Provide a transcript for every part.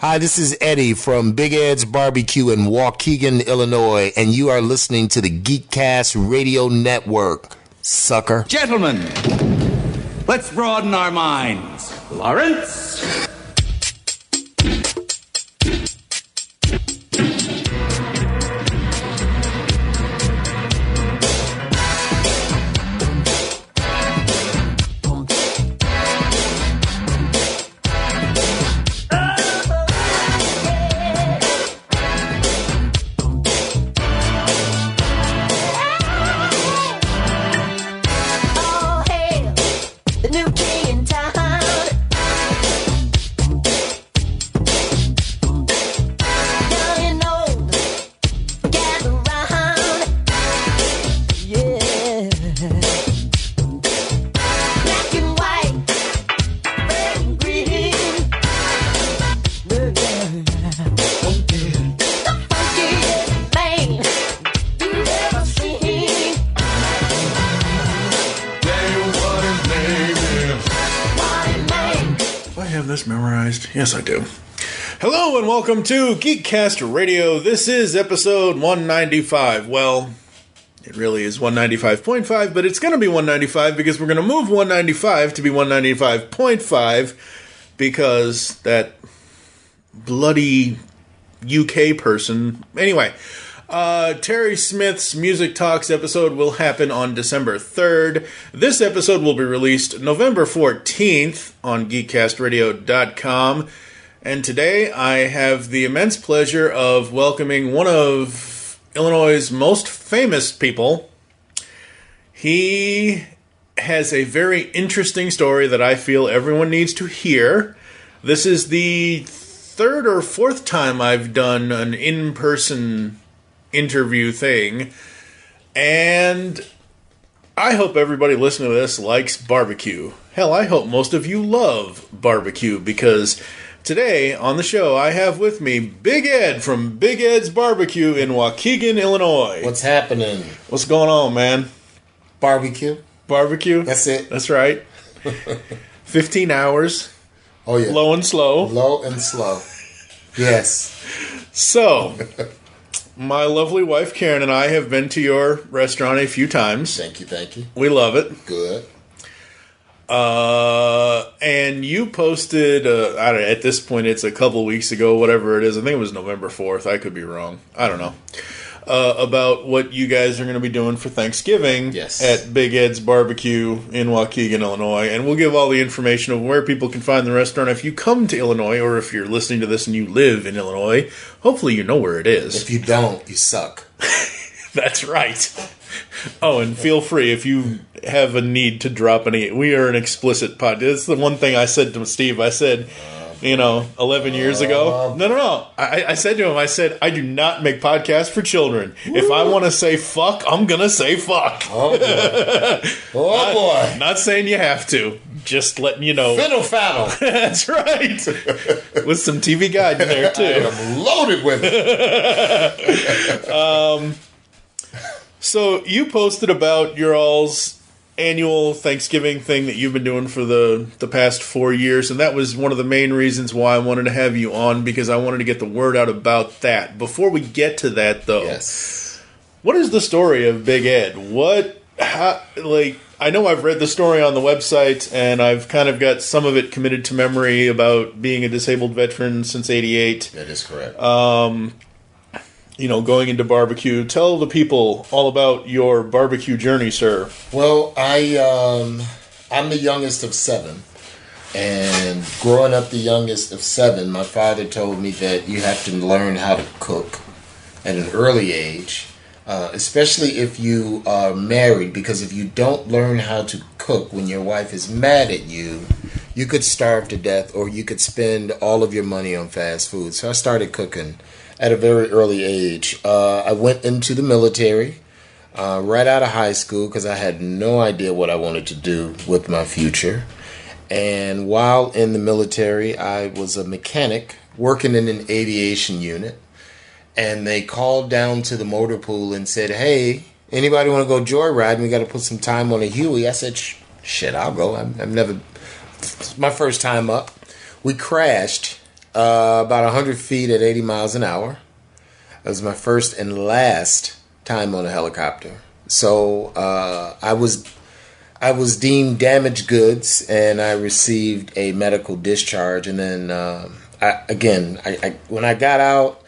Hi, this is Eddie from Big Ed's Barbecue in Waukegan, Illinois, and you are listening to the Geekcast Radio Network, sucker. Gentlemen, let's broaden our minds. Lawrence? Yes, I do. Hello and welcome to Geekcast Radio. This is episode 195. Well, it really is 195.5, but it's going to be 195 because we're going to move 195 to be 195.5 because that bloody UK person. Anyway, Terry Smith's Music Talks episode will happen on December 3rd. This episode will be released November 14th on geekcastradio.com. And today I have the immense pleasure of welcoming one of Illinois' most famous people. He has a very interesting story that I feel everyone needs to hear. This is the third or fourth time I've done an in-person interview thing, and I hope everybody listening to this likes barbecue. Hell, I hope most of you love barbecue, because today on the show I have with me Big Ed from Big Ed's Barbecue in Waukegan, Illinois. What's happening? What's going on, man? Barbecue. Barbecue? That's it. That's right. 15 hours. Oh, yeah. Low and slow. Low and slow. Yes. So, my lovely wife Karen and I have been to your restaurant a few times. Thank you. We love it. Good. And you posted, I don't know, at this point it's a couple weeks ago, whatever it is. I think it was November 4th. I could be wrong. I don't know. About what you guys are going to be doing for Thanksgiving at Big Ed's Barbecue in Waukegan, Illinois. And we'll give all the information of where people can find the restaurant. If you come to Illinois, or if you're listening to this and you live in Illinois, hopefully you know where it is. If you don't, you suck. That's right. Oh, and feel free if you have a need to drop any. We are an explicit pod. It's the one thing I said to Steve. I said, 11 years ago. No. I said to him, I do not make podcasts for children. Woo. If I want to say fuck, I'm going to say fuck. Oh, boy. Boy. Not saying you have to. Just letting you know. Fiddle faddle. That's right. With some TV Guide in there, too. I am loaded with it. So you posted about your all's annual Thanksgiving thing that you've been doing for the past 4 years, and that was one of the main reasons why I wanted to have you on, because I wanted to get the word out about that. Before we get to that, though, what is the story of Big Ed? I know I've read the story on the website, and I've kind of got some of it committed to memory about being a disabled veteran since '88. That is correct. Going into barbecue. Tell the people all about your barbecue journey, sir. Well, I'm the youngest of seven. And growing up the youngest of seven, my father told me that you have to learn how to cook at an early age, especially if you are married, because if you don't learn how to cook when your wife is mad at you, you could starve to death, or you could spend all of your money on fast food. So I started cooking at a very early age. I went into the military right out of high school because I had no idea what I wanted to do with my future. And while in the military, I was a mechanic working in an aviation unit. And they called down to the motor pool and said, hey, anybody want to go joyriding? We got to put some time on a Huey. I said, shit, I'll go. I've never, it's my first time up. We crashed About 100 feet at 80 miles an hour. That was my first and last time on a helicopter. So I was deemed damaged goods, and I received a medical discharge. And then when I got out,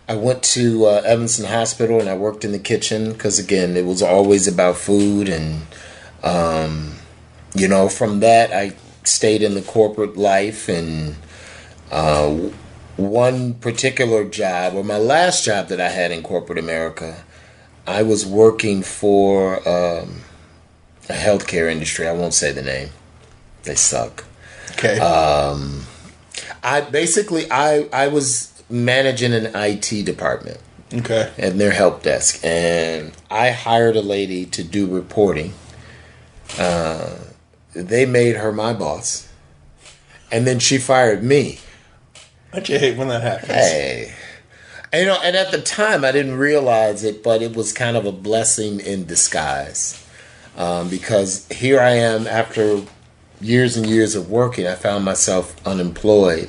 I went to Evanston Hospital, and I worked in the kitchen because, again, it was always about food. And from that, I stayed in the corporate life. And one particular job, or my last job that I had in corporate America, I was working for a healthcare industry. I won't say the name. They suck. Okay. I was managing an IT department. Okay. And their help desk, and I hired a lady to do reporting. They made her my boss, and then she fired me. Don't you hate when that happens? Hey. And at the time I didn't realize it, but it was kind of a blessing in disguise. Because here I am after years and years of working, I found myself unemployed.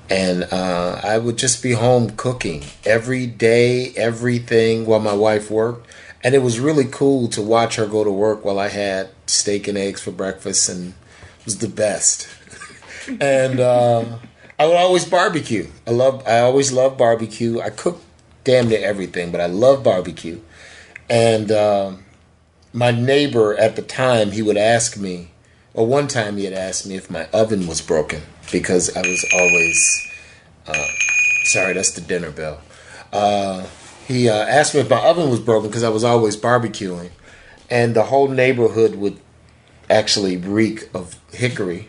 And I would just be home cooking every day, everything, while my wife worked. And it was really cool to watch her go to work while I had steak and eggs for breakfast, and it was the best. And I would always barbecue. I always loved barbecue. I cooked damn near everything, but I love barbecue. And my neighbor at the time, he would ask me, or one time he had asked me if my oven was broken, because I was always, sorry, that's the dinner bell. He asked me if my oven was broken because I was always barbecuing. And the whole neighborhood would actually reek of hickory.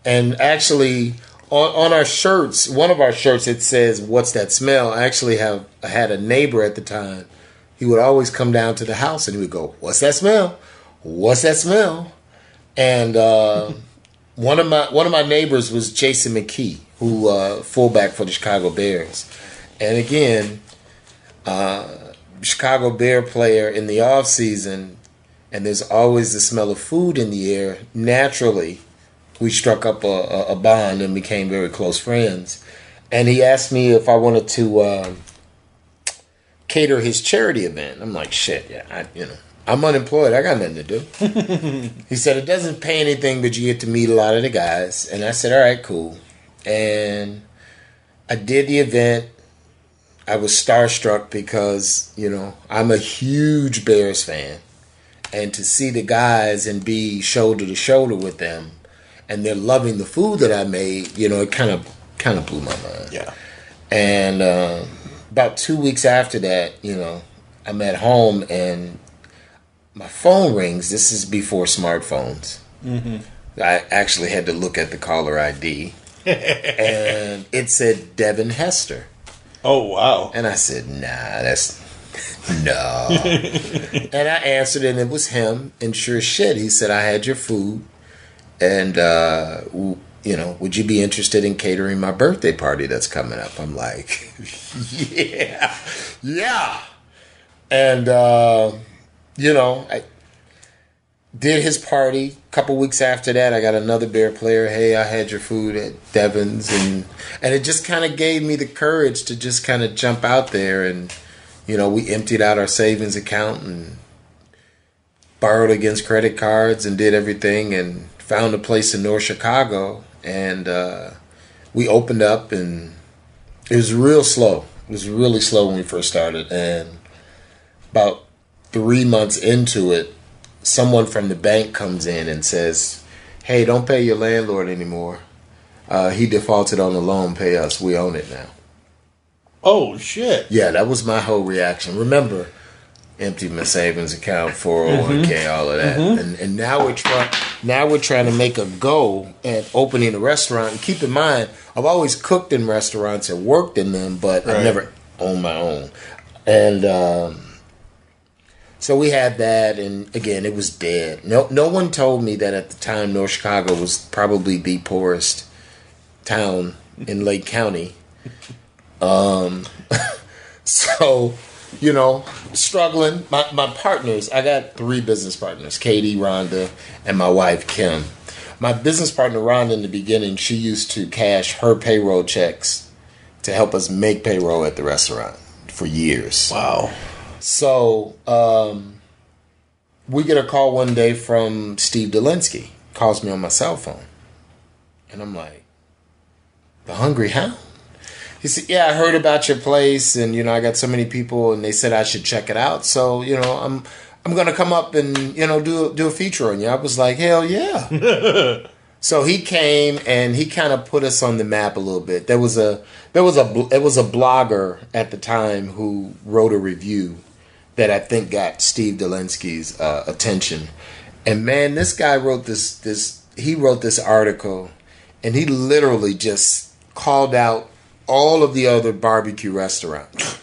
And actually, on our shirts, one of our shirts, it says, "What's that smell?" I actually had a neighbor at the time. He would always come down to the house and he would go, "What's that smell? What's that smell?" And one of my neighbors was Jason McKee, who fullback for the Chicago Bears. And again, Chicago Bear player in the off season, and there's always the smell of food in the air. Naturally, we struck up a bond and became very close friends. And he asked me if I wanted to cater his charity event. I'm like, shit, yeah, I'm unemployed. I got nothing to do. He said, it doesn't pay anything, but you get to meet a lot of the guys. And I said, all right, cool. And I did the event. I was starstruck because, I'm a huge Bears fan. And to see the guys and be shoulder to shoulder with them, and they're loving the food that I made, it kind of blew my mind. Yeah. And about 2 weeks after that, I'm at home and my phone rings. This is before smartphones. Mm-hmm. I actually had to look at the caller ID. And it said Devin Hester. Oh, wow. And I said, nah, that's... no. And I answered and it was him. And sure as shit, he said, I had your food. And, would you be interested in catering my birthday party that's coming up? I'm like, yeah. And, I did his party. A couple weeks after that, I got another Bear player. Hey, I had your food at Devon's. And it just kind of gave me the courage to just kind of jump out there. And, we emptied out our savings account and borrowed against credit cards and did everything and found a place in North Chicago. And we opened up, and it was real slow. It was really slow when we first started. And about 3 months into it, someone from the bank comes in and says, hey, don't pay your landlord anymore. He defaulted on the loan. Pay us. We own it now. Oh, shit. Yeah, that was my whole reaction. Remember, emptied my savings account, 401k, all of that. Mm-hmm. And now we're trying to make a go at opening a restaurant. And keep in mind, I've always cooked in restaurants and worked in them, but I've never owned my own. And so we had that, and again, it was dead. No one told me that at the time North Chicago was probably the poorest town in Lake County. So, struggling. My partners, I got 3 business partners, Katie, Rhonda, and my wife, Kim. My business partner, Ron, in the beginning, she used to cash her payroll checks to help us make payroll at the restaurant for years. Wow. So we get a call one day from Steve Delinsky. Calls me on my cell phone. And I'm like, the Hungry Hound? He said, yeah, I heard about your place, and, you know, I got so many people, and they said I should check it out. So, you know, I'm going to come up and, you know, do a feature on you. I was like, hell yeah. So he came, and he kind of put us on the map a little bit. There was a blogger at the time who wrote a review that I think got Steve Delinsky's attention. And man, this guy wrote this article, and he literally just called out all of the other barbecue restaurants.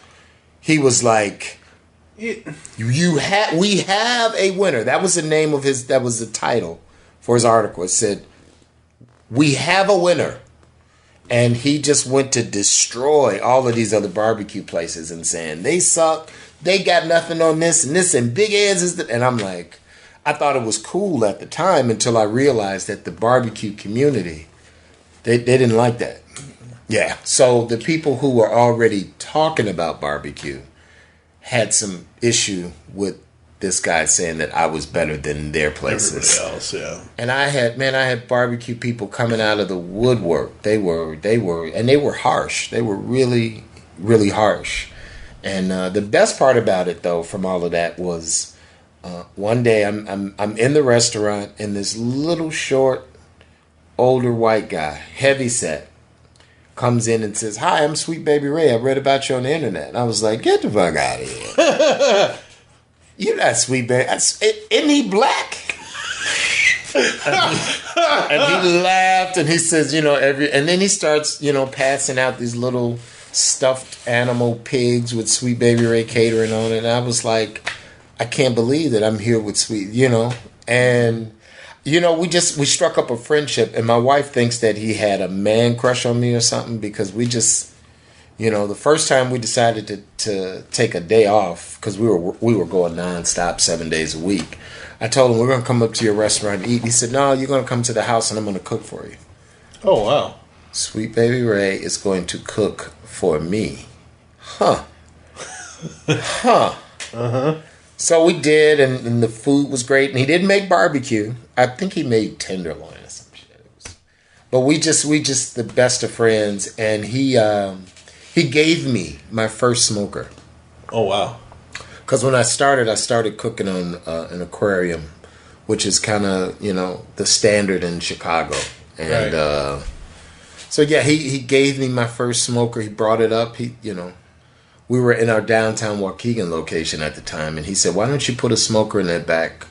He was like, we have a winner. That was the name of that was the title for his article. It said, we have a winner. And he just went to destroy all of these other barbecue places and saying, they suck, they got nothing on this, and big ass is and I'm like, I thought it was cool at the time until I realized that the barbecue community, they didn't like that. Yeah. So the people who were already talking about barbecue had some issue with this guy saying that I was better than their places. Everybody else, yeah. And I had barbecue people coming out of the woodwork. They were harsh. They were really, really harsh. And the best part about it, though, from all of that was one day I'm in the restaurant, and this little short, older white guy, heavy set, comes in and says, "Hi, I'm Sweet Baby Ray. I read about you on the internet." And I was like, "Get the fuck out of here." You're not Sweet Baby. Isn't he black? And he laughed, and he says, you know, and then he starts, you know, passing out these little stuffed animal pigs with Sweet Baby Ray catering on it. And I was like, I can't believe that I'm here with Sweet, you know. And, you know, we struck up a friendship, and my wife thinks that he had a man crush on me or something, because we just, you know, the first time we decided to take a day off, because we were going nonstop 7 days a week, I told him, we're going to come up to your restaurant and eat. He said, no, you're going to come to the house and I'm going to cook for you. Oh, wow. Sweet Baby Ray is going to cook for me. Huh. Uh-huh. So we did, and the food was great. And he didn't make barbecue. I think he made tenderloin or some shit. But we just the best of friends. And he gave me my first smoker. Oh, wow. Because when I started cooking on an aquarium, which is kind of, you know, the standard in Chicago. And right. So, yeah, he gave me my first smoker. He brought it up. We were in our downtown Waukegan location at the time. And he said, why don't you put a smoker in that back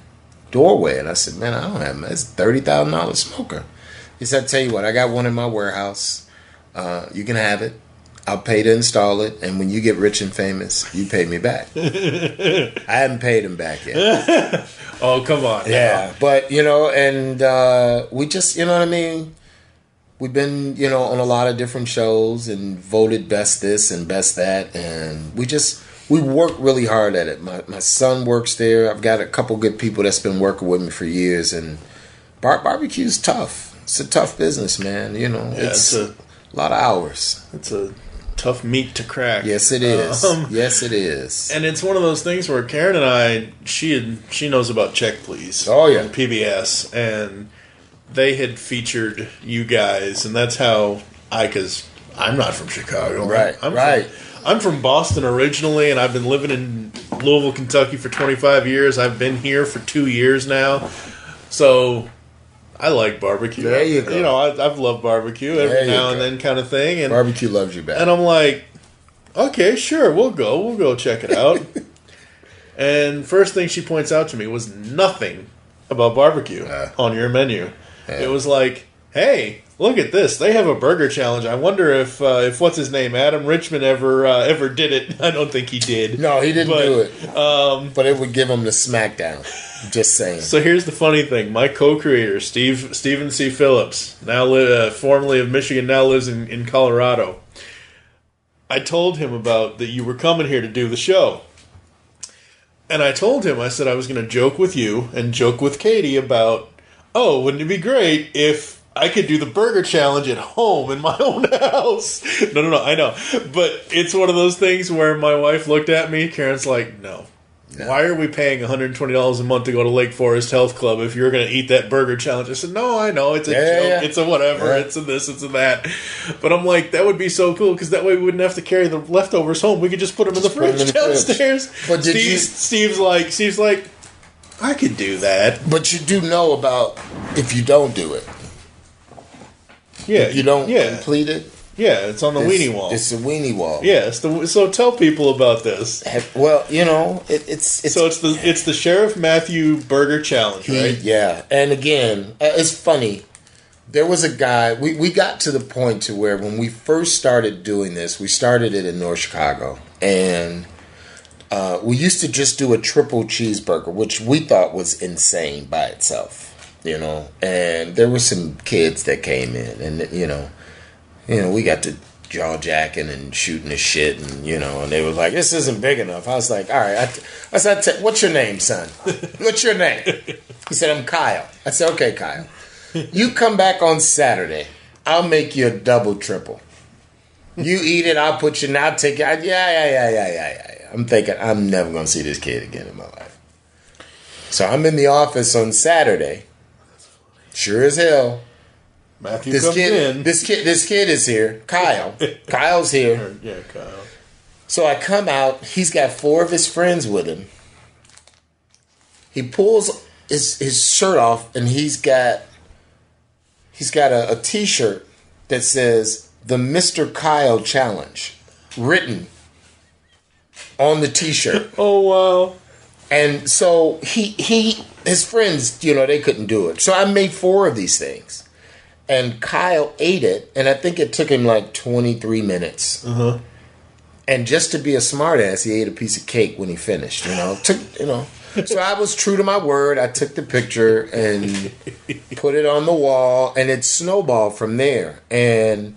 doorway? And I said, man, I don't have it. It's a $30,000 smoker. He said, tell you what, I got one in my warehouse. You can have it. I'll pay to install it, and when you get rich and famous, you pay me back. I haven't paid him back yet. Oh, come on. Yeah, but, you know, and we just, you know what I mean? We've been, you know, on a lot of different shows and voted best this and best that, and we work really hard at it. My son works there. I've got a couple good people that's been working with me for years, and barbecue's tough. It's a tough business, man. You know, yeah, it's a lot of hours. It's a tough meat to crack. Yes, it is. Yes, it is. And it's one of those things where Karen and I, she knows about Check Please. Oh, yeah. On PBS, and they had featured you guys, and that's how because I'm not from Chicago. Right, I'm from Boston originally, and I've been living in Louisville, Kentucky for 25 years. I've been here for 2 years now. So I like barbecue. There you go. You know, I've loved barbecue every now and then kind of thing. And barbecue loves you back. And I'm like, okay, sure, we'll go check it out. And first thing she points out to me was nothing about barbecue on your menu. Yeah. It was like, hey, look at this. They have a burger challenge. I wonder if what's his name, Adam Richmond, ever did it. I don't think he did. No, he didn't do it. But it would give him the smackdown. Just saying. So here's the funny thing. My co-creator, Stephen C. Phillips, now formerly of Michigan, now lives in Colorado. I told him about that you were coming here to do the show. And I told him, I said I was going to joke with you and joke with Katie about oh, wouldn't it be great if I could do the burger challenge at home in my own house? No, I know. But it's one of those things where my wife looked at me, Karen's like, no. Why are we paying $120 a month to go to Lake Forest Health Club if you're going to eat that burger challenge? I said, no, I know. It's a joke. It's a whatever. Yeah. It's a this, it's a that. But I'm like, that would be so cool because that way we wouldn't have to carry the leftovers home. We could just put them in the fridge downstairs. But Steve's like, I could do that. But you do know about if you don't do it. Yeah. If you don't complete it. Yeah, it's on the weenie wall. It's a weenie wall. Yeah, so tell people about this. Well, it's so it's the Sheriff Matthew Burger Challenge, right? Yeah, and again, it's funny. There was a guy. We got to the point to where when we first started doing this, we started it in North Chicago, and we used to just do a triple cheeseburger, which we thought was insane by itself, And there were some kids that came in, and we got to jaw jacking and shooting the shit, and and they were like, "This isn't big enough." I was like, "All right." I said, "What's your name, son? What's your name?" He said, "I'm Kyle." I said, "Okay, Kyle. You come back on Saturday. I'll make you a double triple. You eat it. I'll put you. And I'll take it. Yeah. I'm thinking I'm never gonna see this kid again in my life. So I'm in the office on Saturday. Sure as hell. Matthew comes in. This kid is here. Kyle. Kyle's here. Yeah, Kyle. So I come out. He's got 4 of his friends with him. He pulls his shirt off, and he's got a T-shirt that says the Mr. Kyle Challenge written on the T-shirt. Oh wow! And so his friends, they couldn't do it. So I made 4 of these things. And Kyle ate it, and I think it took him like 23 minutes. Uh-huh. And just to be a smartass, he ate a piece of cake when he finished. So I was true to my word. I took the picture and put it on the wall, and it snowballed from there. And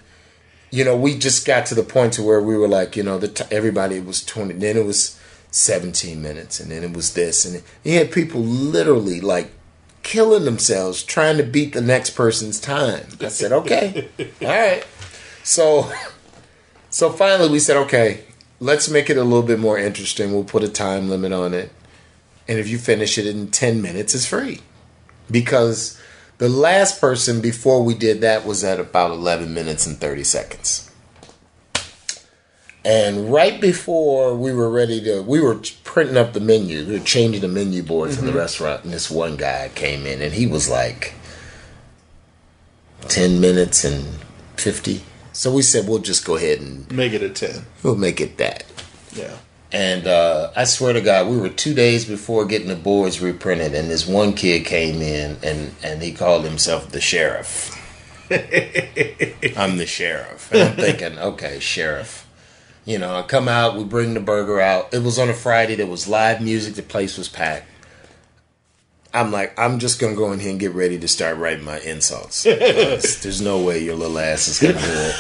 we just got to the point to where we were like, everybody was 20. Then it was 17 minutes, and then it was this, and you had people literally like killing themselves trying to beat the next person's time. I said, okay, all right. So finally we said, okay, let's make it a little bit more interesting. We'll put a time limit on it. And if you finish it in 10 minutes, it's free. Because the last person before we did that was at about 11 minutes and 30 seconds. And right before we were printing up the menu. We were changing the menu boards in the restaurant. And this one guy came in and he was like 10 minutes and 50. So we said, we'll just go ahead and make it a 10. We'll make it that. Yeah. And I swear to God, we were 2 days before getting the boards reprinted. And this one kid came in and he called himself the sheriff. I'm the sheriff. And I'm thinking, okay, sheriff. I come out, we bring the burger out. It was on a Friday. There was live music. The place was packed. I'm like, I'm just going to go in here and get ready to start writing my insults. There's no way your little ass is going to do it.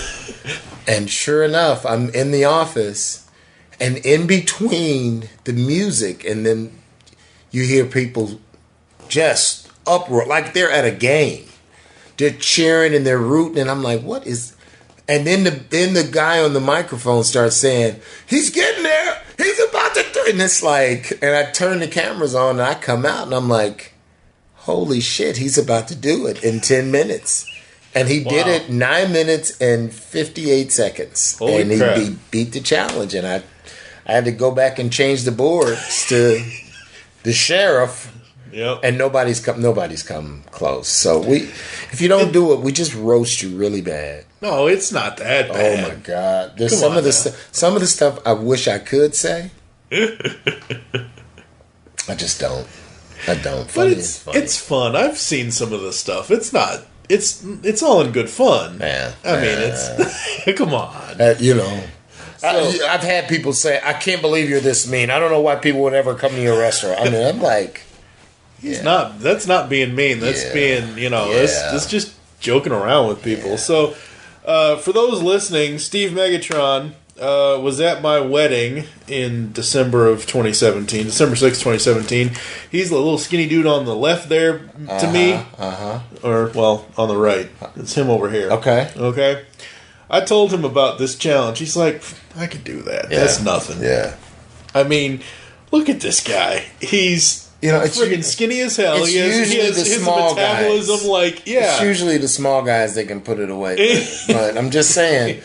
And sure enough, I'm in the office, and in between the music, and then you hear people just uproar, like they're at a game. They're cheering and they're rooting, and I'm like, what is... And then the guy on the microphone starts saying, he's getting there. He's about to do it. And it's like, and I turn the cameras on and I come out and I'm like, holy shit, he's about to do it in 10 minutes. And he did it 9 minutes and 58 seconds. Holy and crap. He beat the challenge. And I had to go back and change the boards to the sheriff. Yep. And nobody's come close. So if you don't do it, we just roast you really bad. No, it's not that bad. Oh my God! There's some of the stuff I wish I could say. I just don't. I don't. But it's fun. I've seen some of the stuff. It's not. It's all in good fun. Yeah. I mean, it's come on. I've had people say, "I can't believe you're this mean. I don't know why people would ever come to your restaurant." I mean, I'm like. Yeah. That's not being mean. That's being, that's just joking around with people. Yeah. So, for those listening, Steve Megatron was at my wedding in December of 2017, December 6th, 2017. He's the little skinny dude on the left there to me. Or, well, on the right. It's him over here. Okay. I told him about this challenge. He's like, I could do that. Yeah. That's nothing. Yeah. I mean, look at this guy. He's it's friggin' skinny as hell. He has his metabolism guys. Like, yeah. It's usually the small guys that can put it away. But I'm just saying,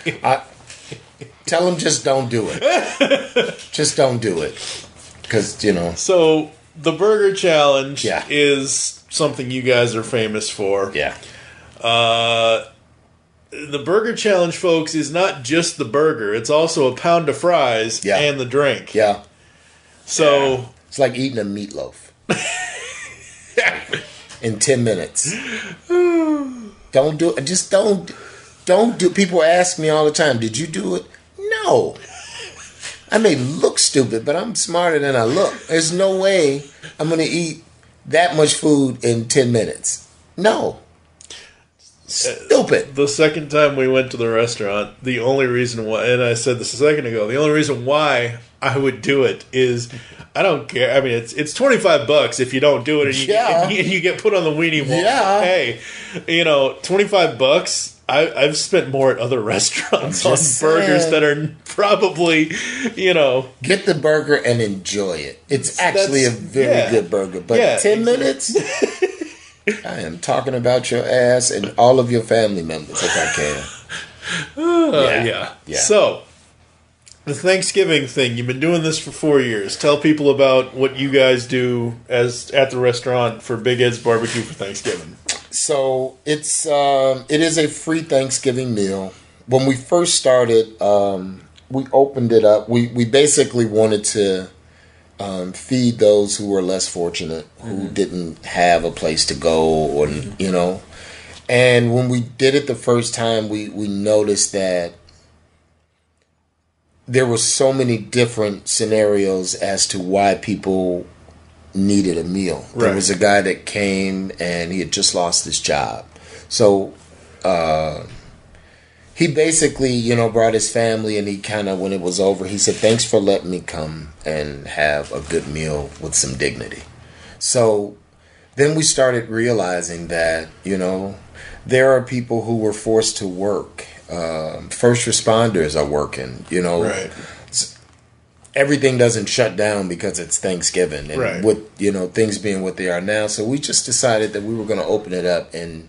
tell him just don't do it. Just don't do it. Because, So, the burger challenge is something you guys are famous for. Yeah. The burger challenge, folks, is not just the burger. It's also a pound of fries and the drink. Yeah. So it's like eating a meatloaf in 10 minutes. Don't do it. Just don't do. People ask me all the time, "Did you do it?" No. I may look stupid, but I'm smarter than I look. There's no way I'm going to eat that much food in 10 minutes. No. Stupid. The second time we went to the restaurant, the only reason why, and I said this a second ago, the only reason why I would do it is I don't care. I mean, it's $25 if you don't do it and you get put on the weenie wall. Yeah. Hey, $25. I've spent more at other restaurants on burgers that are probably, Get the burger and enjoy it. It's actually a very good burger, but 10 minutes. I am talking about your ass and all of your family members if I can. Yeah. So, the Thanksgiving thing, you've been doing this for 4 years. Tell people about what you guys do at the restaurant for Big Ed's Barbecue for Thanksgiving. So, it is a free Thanksgiving meal. When we first started, we opened it up. We basically wanted to feed those who were less fortunate, who didn't have a place to go, or And when we did it the first time, we noticed that there were so many different scenarios as to why people needed a meal. Right. There was a guy that came and he had just lost his job, so he basically, brought his family, and he kind of, when it was over, he said, "Thanks for letting me come and have a good meal with some dignity." So then we started realizing that, there are people who were forced to work. First responders are working, Right. Everything doesn't shut down because it's Thanksgiving. And with, things being what they are now. So we just decided that we were going to open it up, and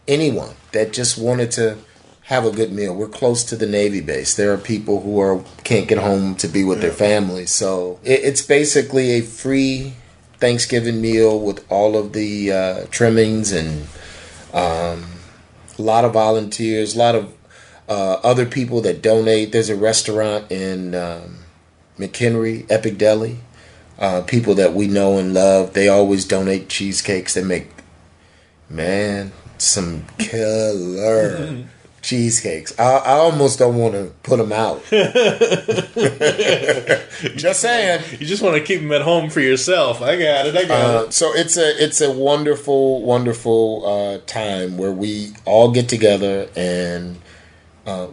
anyone that just wanted to have a good meal. We're close to the Navy base. There are people who can't get home to be with their families. So it's basically a free Thanksgiving meal with all of the trimmings and a lot of volunteers, a lot of other people that donate. There's a restaurant in McHenry, Epic Deli. People that we know and love. They always donate cheesecakes. They make, some killer cheesecakes. I almost don't want to put them out. Just saying. You just want to keep them at home for yourself. I got it. So it's a wonderful, wonderful time where we all get together and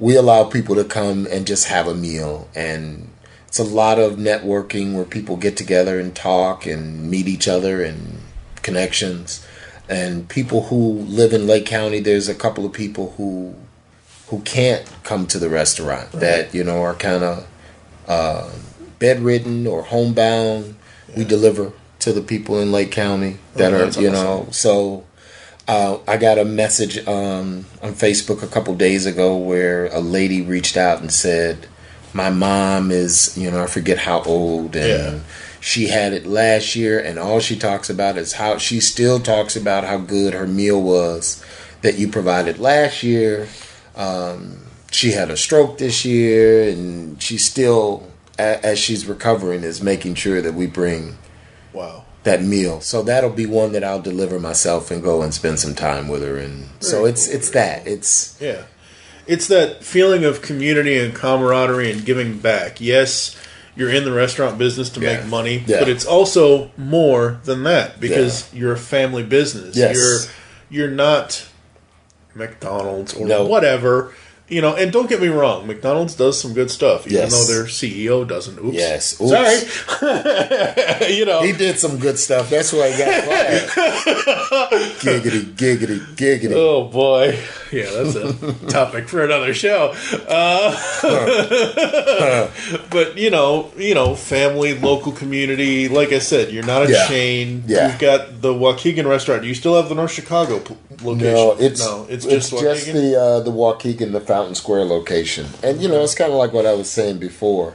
we allow people to come and just have a meal. And it's a lot of networking where people get together and talk and meet each other and connections. And people who live in Lake County, there's a couple of people who can't come to the restaurant that, are kind of bedridden or homebound. We deliver to the people in Lake County that are, awesome. So I got a message on Facebook a couple days ago where a lady reached out and said, my mom is, I forget how old, and she had it last year, and all she talks about is how she still talks about how good her meal was that you provided last year. She had a stroke this year, and she still, as she's recovering, is making sure that we bring that meal. So that'll be one that I'll deliver myself and go and spend some time with her. And so it's that. It's that feeling of community and camaraderie and giving back. Yes, you're in the restaurant business to make money, but it's also more than that because you're a family business. Yes. You're not McDonald's or whatever. You know, and don't get me wrong, McDonald's does some good stuff, even though their CEO doesn't. Oops. Yes. Oops. Sorry. You know. He did some good stuff. That's why he got fired. Giggity, giggity, giggity. Oh, boy. Yeah, that's a topic for another show. But, you know, family, local community. Like I said, you're not a chain. Yeah. You've got the Waukegan restaurant. Do you still have the North Chicago location? No, it's just the Waukegan, the Fountain Square location. And, you know, it's kind of like what I was saying before.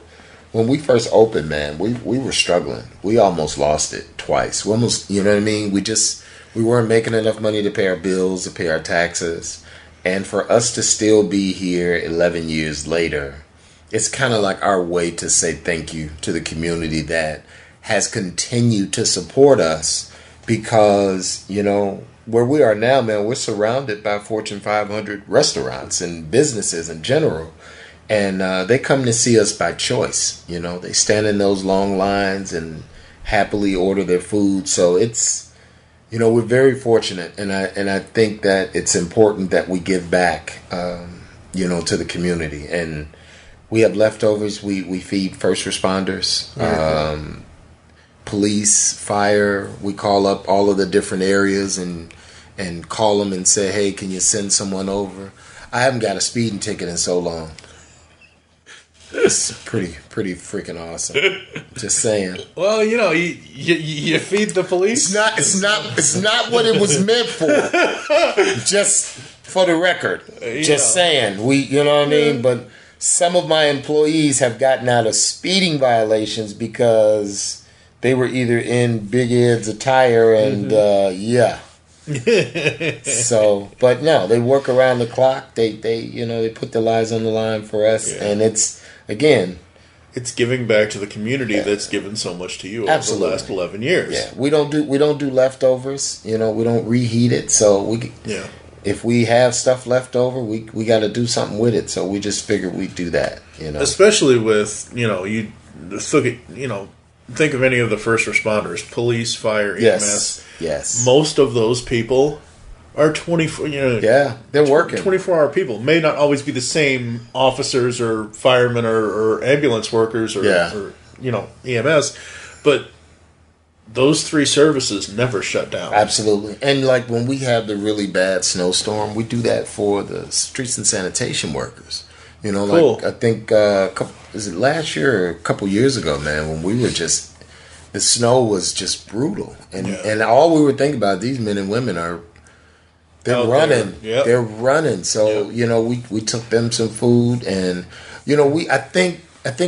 When we first opened, man, we were struggling. We almost lost it twice. We almost, you know what I mean? We weren't making enough money to pay our bills, to pay our taxes. And for us to still be here 11 years later, it's kind of like our way to say thank you to the community that has continued to support us, because, you know, where we are now, man, we're surrounded by Fortune 500 restaurants and businesses in general. And they come to see us by choice. You know, they stand in those long lines and happily order their food. So it's, you know, we're very fortunate. And I think that it's important that we give back, you know, to the community. And we have leftovers. We feed first responders, police, fire. We call up all of the different areas and call them and say, hey, can you send someone over? I haven't got a speeding ticket in so long. It's pretty freaking awesome. Just saying. Well, you know, you feed the police. It's not what it was meant for. Just for the record. Just saying. You know what I mean? But some of my employees have gotten out of speeding violations because they were either in Big Ed's attire and So, but no, they work around the clock. They you know, they put their lives on the line for us, and it's giving back to the community that's given so much to you over the last 11 years. Yeah, we don't do leftovers. You know, we don't reheat it. So if we have stuff left over, we got to do something with it. So we just figured we'd do that. You know, especially with, you know, you look at, you know, think of any of the first responders, police, fire, EMS. Yes. Most of those people are 24, you know. Yeah, they're working. 24-hour people. May not always be the same officers or firemen or ambulance workers or, you know, EMS, but those three services never shut down. Absolutely. And like when we have the really bad snowstorm, we do that for the streets and sanitation workers. You know, like I think is it last year or a couple years ago, man, when we were just, the snow was just brutal. And all we were thinking about, these men and women they're running. They're running. So, you know, we took them some food, and, you know, I think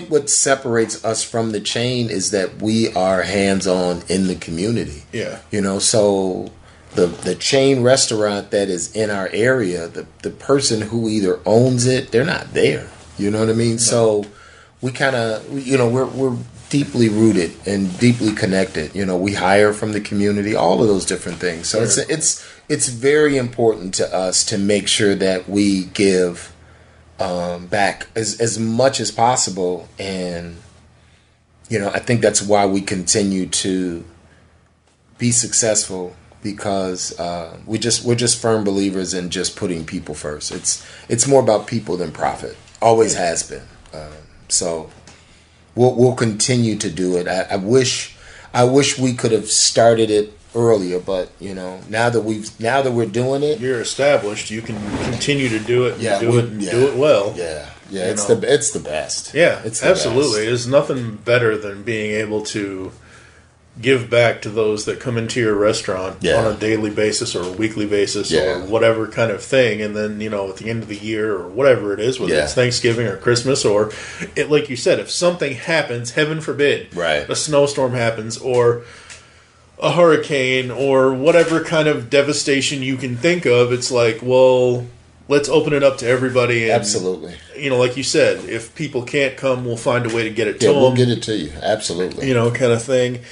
what separates us from the chain is that we are hands-on in the community. Yeah. You know, so the chain restaurant that is in our area, the person who either owns it, they're not there. You know what I mean? No. So we kind of, you know, we're deeply rooted and deeply connected. You know, we hire from the community, all of those different things. So it's very important to us to make sure that we give back as much as possible. And, you know, I think that's why we continue to be successful, because we're just firm believers in just putting people first. It's more about people than profit. Always has been. So we'll continue to do it. I wish we could have started it earlier, but, you know, now that we're doing it, you're established, you can continue to do it. Do it well. It's the best. It's absolutely best. There's nothing better than being able to give back to those that come into your restaurant on a daily basis or a weekly basis or whatever kind of thing. And then, you know, at the end of the year or whatever it is, whether it's Thanksgiving or Christmas, or like you said, if something happens, heaven forbid, a snowstorm happens or a hurricane or whatever kind of devastation you can think of, it's like, well, let's open it up to everybody. And, absolutely. You know, like you said, if people can't come, we'll find a way to get it to them. Yeah, we'll get it to you. Absolutely. You know, kind of thing.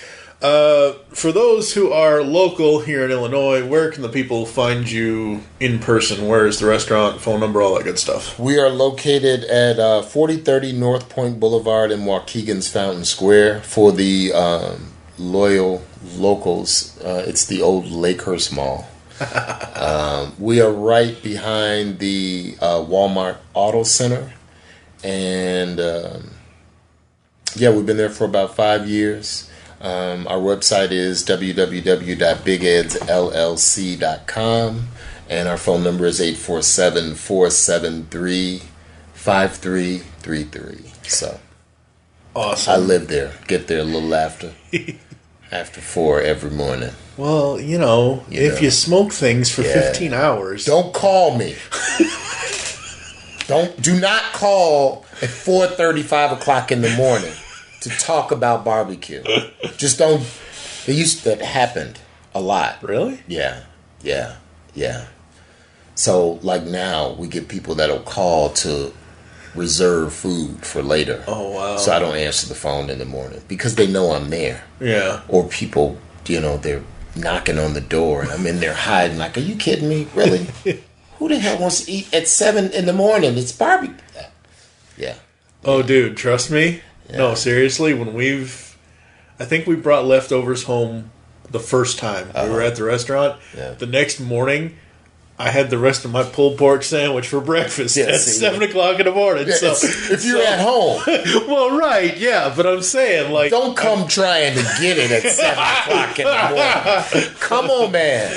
For those who are local here in Illinois, where can the people find you in person? Where is the restaurant, phone number, all that good stuff? We are located at 4030 North Point Boulevard in Waukegan's Fountain Square. For the loyal locals, it's the old Lakehurst Mall. We are right behind the Walmart Auto Center. And we've been there for about 5 years. Our website is www.bigEdsLLC.com. And our phone number is 847-473-5333. So Awesome. I live there. Get there a little after 4 every morning. Well, if you smoke things for 15 hours... Don't call me. Do not call at 4:30, 5 o'clock in the morning to talk about barbecue. Just don't. That happened a lot. Really? Yeah. So, like now, we get people that'll call to reserve food for later. Oh, wow. So I don't answer the phone in the morning because they know I'm there. Yeah. Or people, they're knocking on the door and I'm in there hiding. Like, are you kidding me? Really? Who the hell wants to eat at 7 in the morning? It's barbecue. Yeah. Oh, dude, trust me. Yeah. No, seriously, I think we brought leftovers home the first time we were at the restaurant. Yeah. The next morning, I had the rest of my pulled pork sandwich for breakfast at 7 o'clock in the morning. Yeah, so if you're at home. Well, right, yeah, but I'm saying, like... Don't come trying to get it at 7 o'clock in the morning. Come on, man.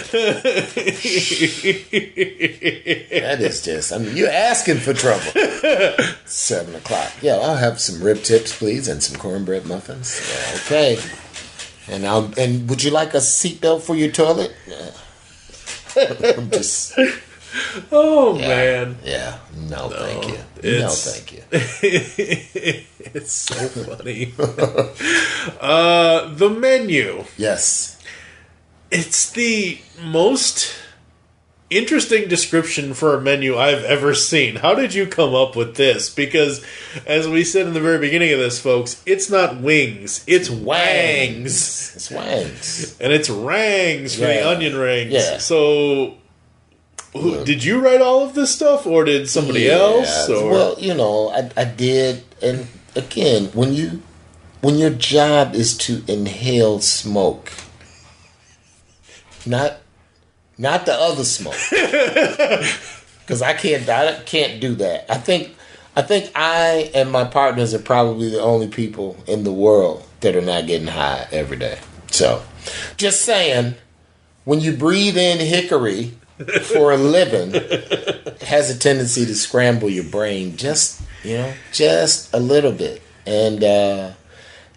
That is just... you're asking for trouble. 7 o'clock. Yeah, I'll have some rib tips, please, and some cornbread muffins. Yeah, okay. And would you like a seatbelt for your toilet? Yeah. I'm just... man. Yeah. No, thank you. No, thank you. It's so funny. The menu. Yes. It's the most interesting description for a menu I've ever seen. How did you come up with this? Because, as we said in the very beginning of this, folks, it's not wings. It's wangs. It's wangs. And it's rangs for the onion rings. Yeah. So, did you write all of this stuff, or did somebody else? Or? Well, I did. And, again, when your job is to inhale smoke, not the other smoke, because I can't do that. I think I and my partners are probably the only people in the world that are not getting high every day. So, just saying, when you breathe in hickory for a living, it has a tendency to scramble your brain just a little bit. And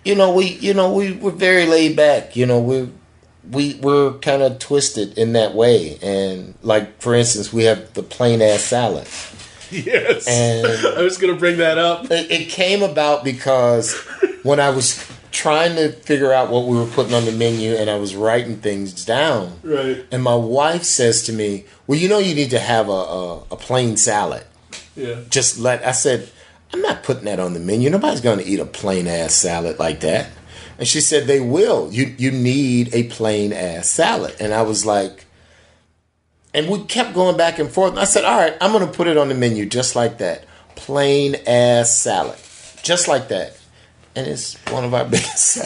we're very laid back. We're kind of twisted in that way. And, like, for instance, we have the plain ass salad. Yes. And I was going to bring that up. It came about because when I was trying to figure out what we were putting on the menu and I was writing things down. Right. And my wife says to me, well, you need to have a plain salad. Yeah. I said, I'm not putting that on the menu. Nobody's going to eat a plain ass salad like that. And she said, they will. You need a plain ass salad. And I was like, and we kept going back and forth. And I said, all right, I'm going to put it on the menu just like that. Plain ass salad. Just like that. And it's one of our biggest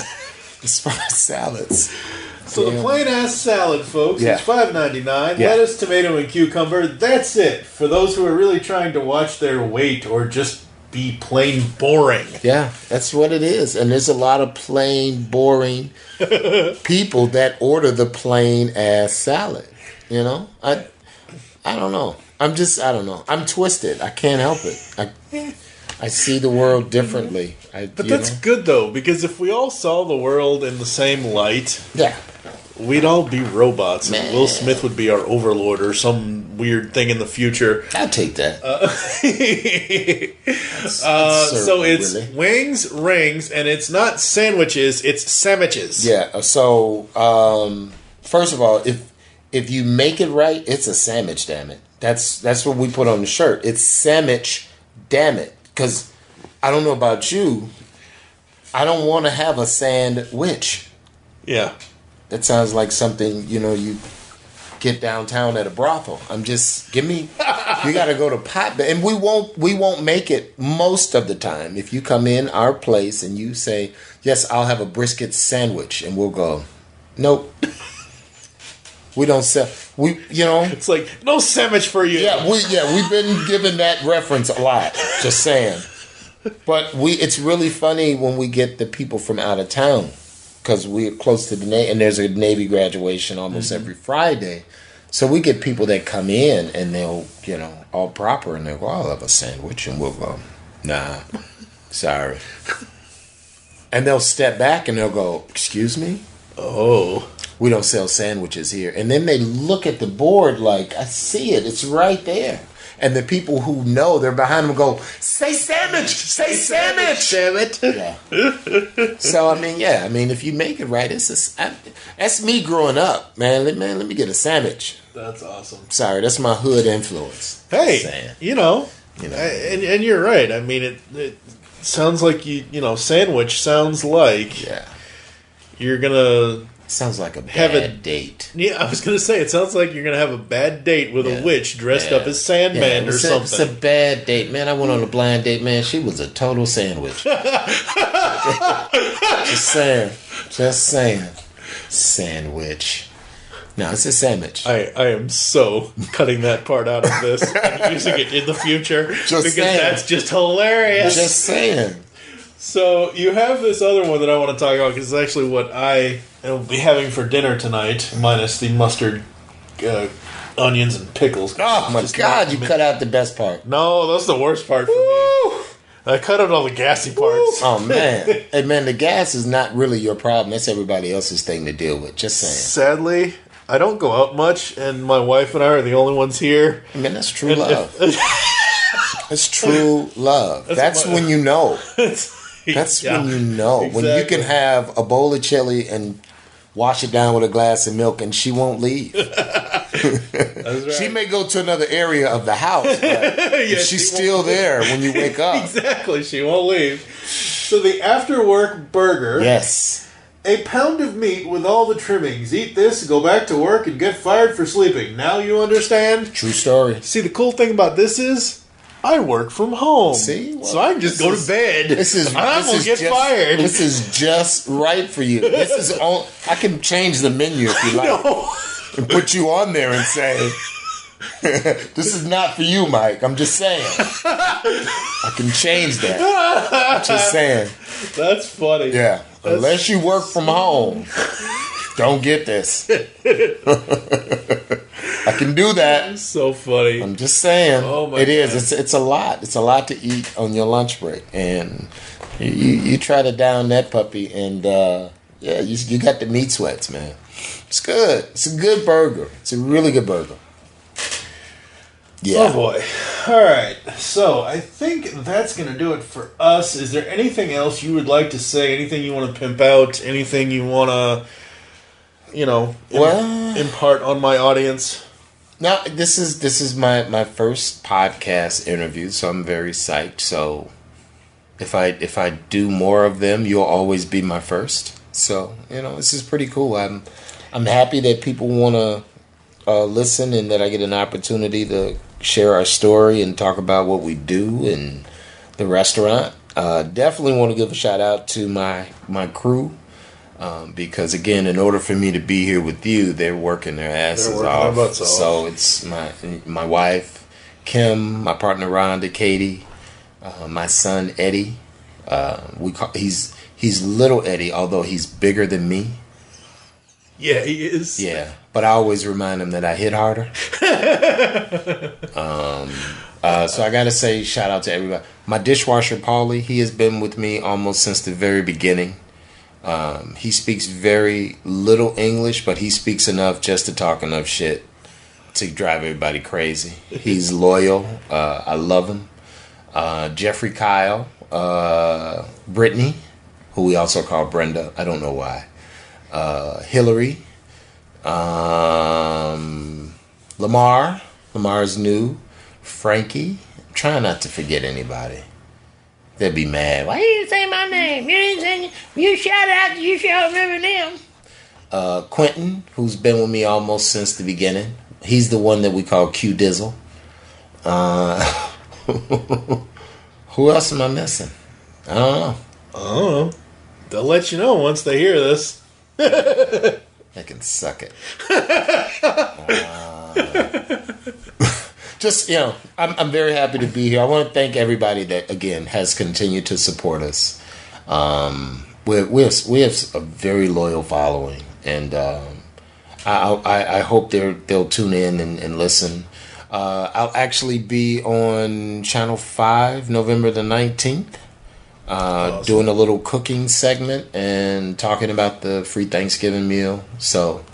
as far as salads. So the plain ass salad, folks, it's $5.99. Yeah. Lettuce, tomato, and cucumber. That's it. For those who are really trying to watch their weight or just be plain boring. Yeah, that's what it is. And there's a lot of plain, boring people that order the plain ass salad. I don't know. I don't know. I'm twisted. I can't help it. I see the world differently. But that's good, though, because if we all saw the world in the same light, we'd all be robots, and Will Smith would be our overlord or some weird thing in the future. I'll take that. So it's really wings, rings, and it's not sandwiches, it's sandwiches. Yeah, so first of all, if you make it right, it's a sandwich, damn it. That's what we put on the shirt. It's sandwich, damn it. Because I don't know about you, I don't want to have a sandwich. Yeah. That sounds like something, you get downtown at a brothel. You got to go to pot. And we won't make it most of the time. If you come in our place and you say, yes, I'll have a brisket sandwich. And we'll go, nope. We don't sell. It's like, no sandwich for you. Yeah, we've been given that reference a lot. Just saying. But it's really funny when we get the people from out of town, because we're close to the Navy, and there's a Navy graduation almost every Friday. So we get people that come in, and they'll, all proper, and they'll go, I'll have a sandwich, and we'll go, nah, sorry. And they'll step back, and they'll go, excuse me? Oh. We don't sell sandwiches here. And then they look at the board like, I see it. It's right there. And the people who know, they're behind them go, say sandwich! Say sandwich! Damn it. Yeah. So, I mean, if you make it right, that's me growing up, man. Let me get a sandwich. That's awesome. Sorry, that's my hood influence. Hey, and you're right. I mean, it sounds like sandwich sounds like you're going to... Sounds like a bad date. Yeah, I was going to say, it sounds like you're going to have a bad date with a witch dressed up as Sandman or something. It's a bad date. Man, I went on a blind date, man. She was a total sandwich. Just saying. Sandwich. No, it's a sandwich. I am so cutting that part out of this and using it in the future that's just hilarious. Just saying. So you have this other one that I want to talk about because it's actually what I will be having for dinner tonight, minus the mustard, onions, and pickles. Oh my God! You cut out the best part. No, that's the worst part for me. I cut out all the gassy parts. Oh man, hey man, the gas is not really your problem. That's everybody else's thing to deal with. Just saying. Sadly, I don't go out much, and my wife and I are the only ones here. I mean, that's true love. That's true love. That's when you know. That's when you know. Exactly. When you can have a bowl of chili and wash it down with a glass of milk and she won't leave. That's right. She may go to another area of the house, but she's still there when you wake up. Exactly. She won't leave. So the after-work burger. Yes. A pound of meat with all the trimmings. Eat this, go back to work, and get fired for sleeping. Now you understand? True story. See, the cool thing about this is I work from home. See? Well, so I can just go to bed. I'm going to get fired. This is just right for you. I can change the menu if you like. No. And put you on there and say, this is not for you, Mike. I'm just saying. I can change that. I'm just saying. That's funny. Yeah. Unless you work from home, don't get this. I can do that. So funny. I'm just saying. Oh my God. It's a lot. It's a lot to eat on your lunch break, and you try to down that puppy, and you got the meat sweats, man. It's good. It's a good burger. It's a really good burger. Yeah. Oh boy. All right. So I think that's going to do it for us. Is there anything else you would like to say? Anything you want to pimp out? Anything you want to, impart on my audience? No, this is my first podcast interview, so I'm very psyched. So if I do more of them, you'll always be my first. So this is pretty cool. I'm happy that people want to listen, and that I get an opportunity to share our story and talk about what we do in the restaurant. Definitely want to give a shout out to my crew. Because again, in order for me to be here with you, they're working their asses off. So it's my wife, Kim, my partner Rhonda, Katie, my son Eddie. He's little Eddie, although he's bigger than me. Yeah, he is. Yeah, but I always remind him that I hit harder. So I gotta say, shout out to everybody. My dishwasher, Paulie, he has been with me almost since the very beginning. He speaks very little English, but he speaks enough just to talk enough shit to drive everybody crazy. He's loyal. I love him. Jeffrey, Kyle, Brittany, who we also call Brenda. I don't know why. Hillary, Lamar. Lamar's new. Frankie. I'm trying not to forget anybody. They'd be mad. Why you didn't say my name? You didn't say. You shout out. You should remember them. Quentin, who's been with me almost since the beginning. He's the one that we call Q Dizzle. Who else am I missing? I don't know. They'll let you know once they hear this. They can suck it. Just, I'm very happy to be here. I want to thank everybody that, again, has continued to support us. We have a very loyal following, and I hope they'll tune in and listen. I'll actually be on Channel 5 November the 19th. Awesome. Doing a little cooking segment and talking about the free Thanksgiving meal. So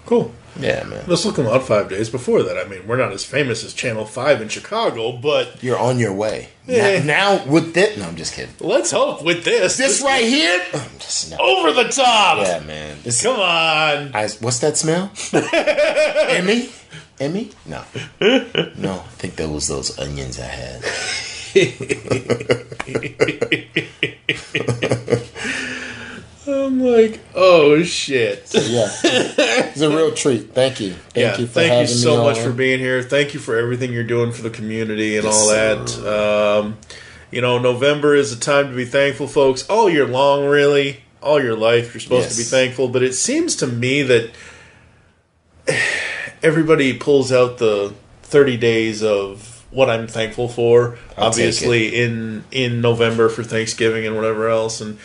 cool. Yeah, man. Let's look them out 5 days before that. I mean, we're not as famous as Channel 5 in Chicago, but you're on your way. Yeah. Now with this, no, I'm just kidding. Let's hope with this right here, over the top. Yeah, man. Come on. What's that smell? Emmy? No. I think that was those onions I had. I'm like, oh shit. So, yeah, it's a real treat. Thank you. Thank you so much for being here. Thank you for everything you're doing for the community and all that. November is a time to be thankful, folks. All year long, really. All your life, you're supposed to be thankful. But it seems to me that everybody pulls out the 30 days of what I'm thankful for, obviously in November for Thanksgiving and whatever else. And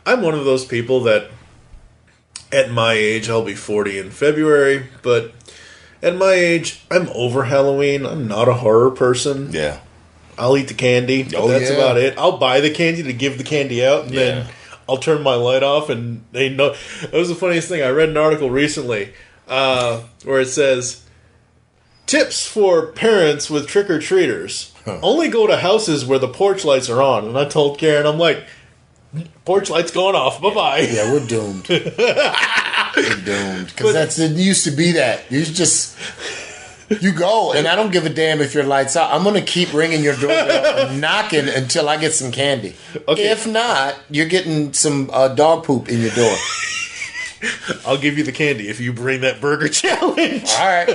I'm one of those people that at my age, I'll be 40 in February, but at my age, I'm over Halloween. I'm not a horror person. Yeah. I'll eat the candy. That's about it. I'll buy the candy to give the candy out, and then I'll turn my light off, and they know. That was the funniest thing. I read an article recently where it says, tips for parents with trick-or-treaters. Only go to houses where the porch lights are on. And I told Karen, I'm like, porch lights going off. Bye-bye. Yeah, we're doomed. We're doomed. Because it used to be that. You go, and I don't give a damn if your light's out. I'm going to keep ringing your doorbell and knocking until I get some candy. Okay. If not, you're getting some dog poop in your door. I'll give you the candy if you bring that burger challenge. All right.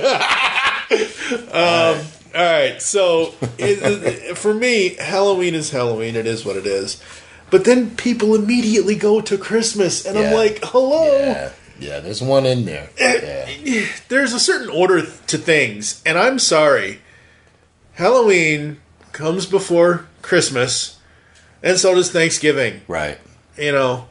All right. So, for me, Halloween is Halloween. It is what it is. But then people immediately go to Christmas, and I'm like, hello. Yeah, there's one in there. Yeah. There's a certain order to things, and I'm sorry. Halloween comes before Christmas, and so does Thanksgiving. Right. I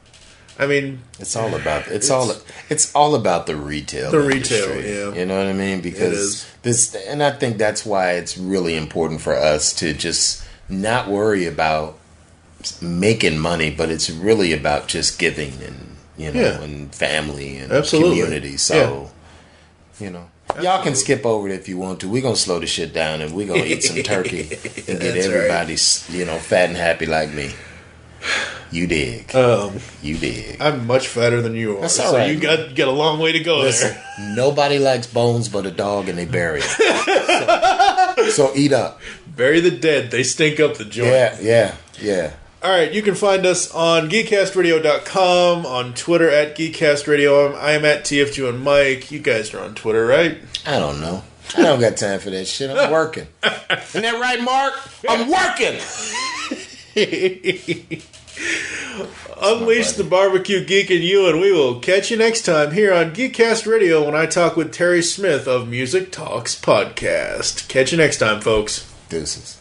mean, it's all about the retail. The industry, retail, yeah. You know what I mean? Because and I think that's why it's really important for us to just not worry about making money, but it's really about just giving and and family and community. So, y'all can skip over it if you want to. We're gonna slow the shit down and we're gonna eat some turkey and get everybody fat and happy like me. You dig. You dig. I'm much fatter than you are. That's all right. You got a long way to go. Listen, there. Nobody likes bones but a dog, and they bury it. So eat up. Bury the dead. They stink up the joint. Yeah. All right, you can find us on geekcastradio.com, on Twitter at geekcastradio. I am at TFG1Mike. You guys are on Twitter, right? I don't know. I don't got time for that shit. I'm working. Isn't that right, Mark? I'm working. Unleash the barbecue geek in you, and we will catch you next time here on Geekcast Radio when I talk with Terry Smith of Music Talks Podcast. Catch you next time, folks. Deuces.